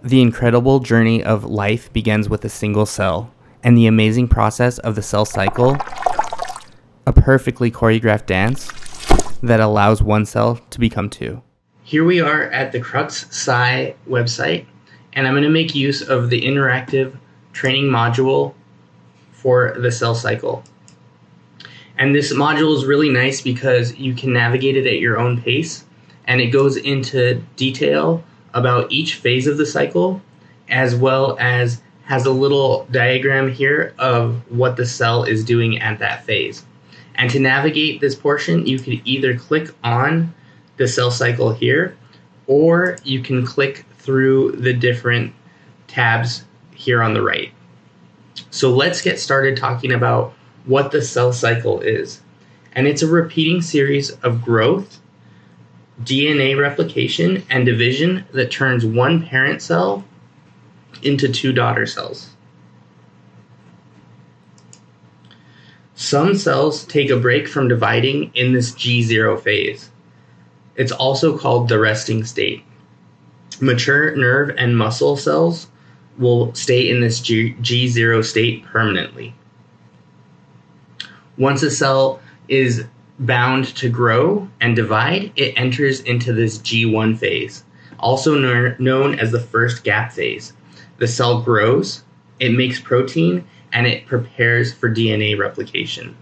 The incredible journey of life begins with a single cell, and the amazing process of the cell cycle, a perfectly choreographed dance that allows one cell to become two. Here we are at the CruxSci website, and I'm going to make use of the interactive training module for the cell cycle. And this module is really nice because you can navigate it at your own pace, and it goes into detail about each phase of the cycle, as well as has a little diagram here of what the cell is doing at that phase. And to navigate this portion, you could either click on the cell cycle here, or you can click through the different tabs here on the right. So let's get started talking about what the cell cycle is. And it's a repeating series of growth, DNA replication, and division that turns one parent cell into two daughter cells. Some cells take a break from dividing in this G0 phase. It's also called the resting state. Mature nerve and muscle cells will stay in this G0 state permanently. Once a cell is bound to grow and divide, it enters into this G1 phase, also known as the first gap phase. The cell grows, it makes protein, and it prepares for DNA replication.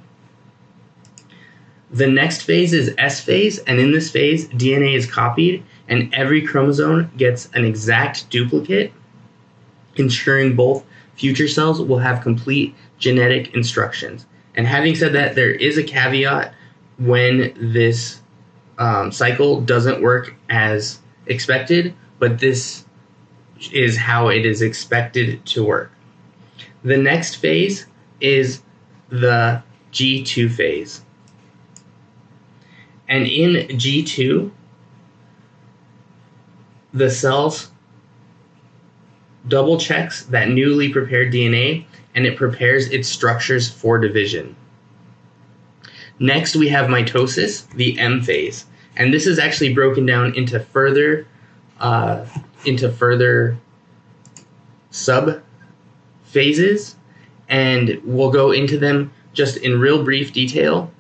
The next phase is S phase, and in this phase, DNA is copied, and every chromosome gets an exact duplicate, ensuring both future cells will have complete genetic instructions. And having said that, there is a caveat when this cycle doesn't work as expected, but this is how it is expected to work. The next phase is the G2 phase. And in G2, the cells double checks that newly prepared DNA, and it prepares its structures for division. Next, we have mitosis, the M phase, and this is actually broken down into further sub phases, and we'll go into them just in real brief detail,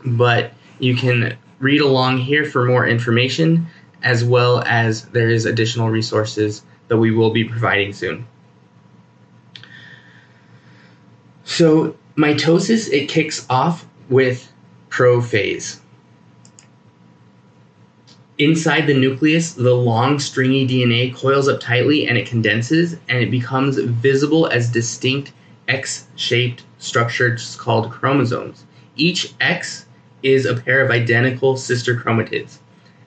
but you can read along here for more information, as well as there is additional resources that we will be providing soon. So mitosis, it kicks off with prophase. Inside the nucleus, the long stringy DNA coils up tightly and it condenses, and it becomes visible as distinct X-shaped structures called chromosomes. Each X is a pair of identical sister chromatids.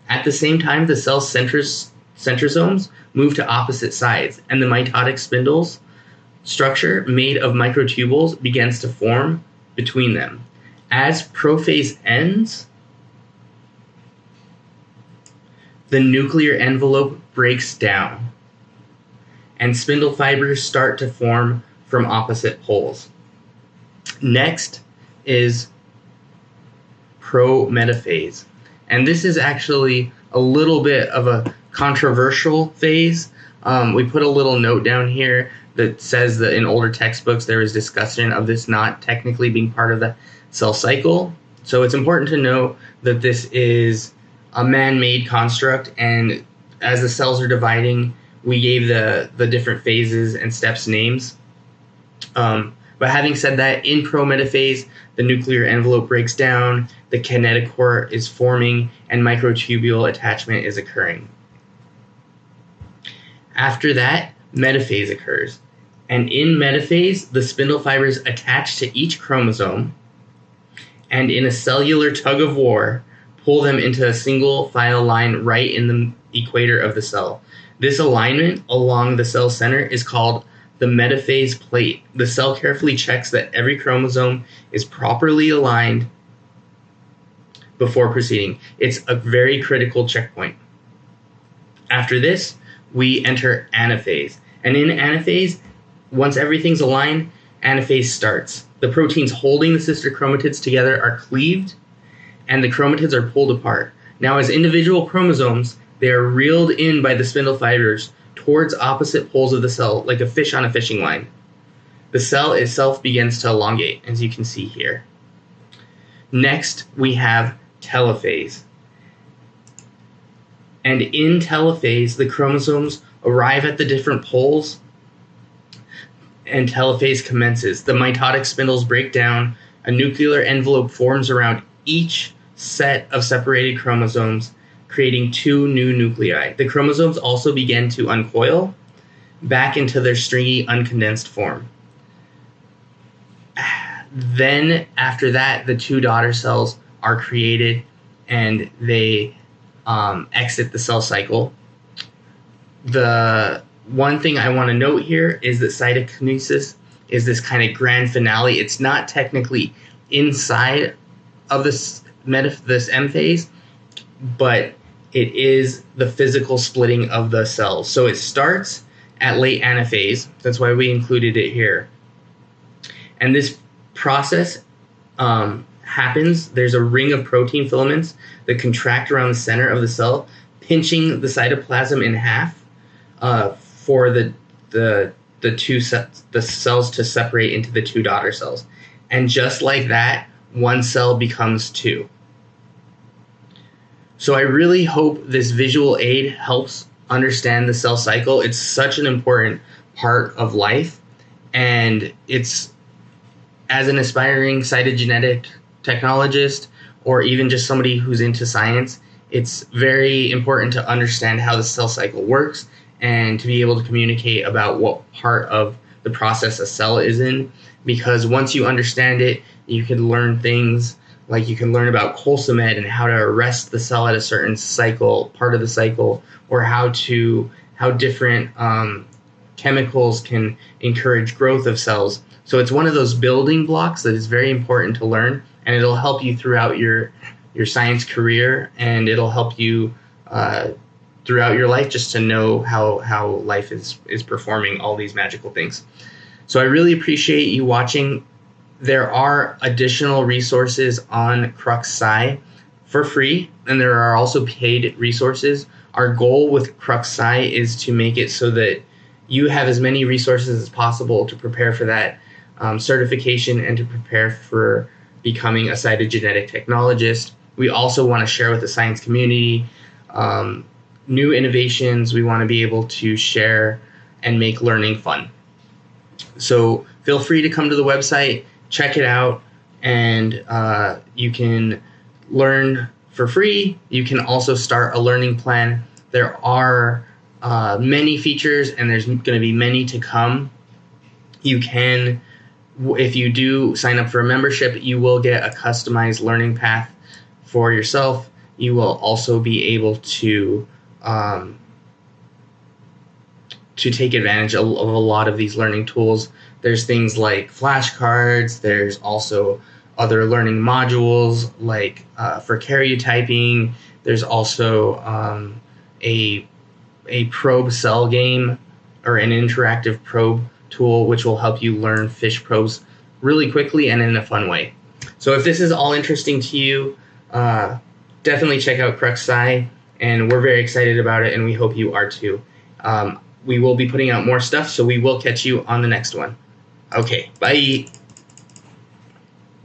At the same time, the cell centrosomes move to opposite sides, and the mitotic spindles structure made of microtubules begins to form between them. As prophase ends, the nuclear envelope breaks down, and spindle fibers start to form from opposite poles. Next is prometaphase, and this is actually a little bit of a controversial phase. We put a little note down here that says that in older textbooks there is discussion of this not technically being part of the cell cycle. So it's important to know that this is a man-made construct, and as the cells are dividing, we gave the different phases and steps names. But having said that, in prometaphase, the nuclear envelope breaks down, the kinetochore is forming, and microtubule attachment is occurring. After that, metaphase occurs. And in metaphase, the spindle fibers attach to each chromosome, and in a cellular tug of war, pull them into a single file line right in the equator of the cell. This alignment along the cell center is called the metaphase plate. The cell carefully checks that every chromosome is properly aligned before proceeding. It's a very critical checkpoint. After this, we enter anaphase. And in anaphase, once everything's aligned, anaphase starts. The proteins holding the sister chromatids together are cleaved, and the chromatids are pulled apart. Now, as individual chromosomes, they are reeled in by the spindle fibers towards opposite poles of the cell, like a fish on a fishing line. The cell itself begins to elongate, as you can see here. Next, we have telophase. And in telophase, the chromosomes arrive at the different poles, and telophase commences. The mitotic spindles break down, a nuclear envelope forms around each set of separated chromosomes, creating 2 new nuclei. The chromosomes also begin to uncoil back into their stringy, uncondensed form. Then, after that, the 2 daughter cells are created, and they exit the cell cycle. The one thing I want to note here is that cytokinesis is this kind of grand finale. It's not technically inside of this M phase, but it is the physical splitting of the cells. So it starts at late anaphase. That's why we included it here. And this process happens. There's a ring of protein filaments that contract around the center of the cell, pinching the cytoplasm in half for the cells to separate into the 2 daughter cells. And just like that, 1 cell becomes 2. So I really hope this visual aid helps understand the cell cycle. It's such an important part of life, and it's, as an aspiring cytogenetic technologist, or even just somebody who's into science, it's very important to understand how the cell cycle works and to be able to communicate about what part of the process a cell is in, because once you understand it, you can learn things like you can learn about Coulsomid and how to arrest the cell at a certain part of the cycle, or how different chemicals can encourage growth of cells. So it's one of those building blocks that is very important to learn, and it'll help you throughout your science career, and it'll help you throughout your life just to know how life is performing all these magical things. So I really appreciate you watching. There are additional resources on CruxSci for free, and there are also paid resources. Our goal with CruxSci is to make it so that you have as many resources as possible to prepare for that certification and to prepare for becoming a cytogenetic technologist. We also want to share with the science community new innovations. We want to be able to share and make learning fun. So feel free to come to the website, check it out, and you can learn for free. You can also start a learning plan. There are many features, and there's going to be many to come. You can, if you do sign up for a membership, you will get a customized learning path for yourself. You will also be able to take advantage of a lot of these learning tools. There's things like flashcards. There's also other learning modules like for karyotyping. There's also a probe cell game, or an interactive probe tool, which will help you learn fish probes really quickly and in a fun way. So if this is all interesting to you, definitely check out CruxSci, and we're very excited about it, and we hope you are too. We will be putting out more stuff, so we will catch you on the next one. Okay, bye.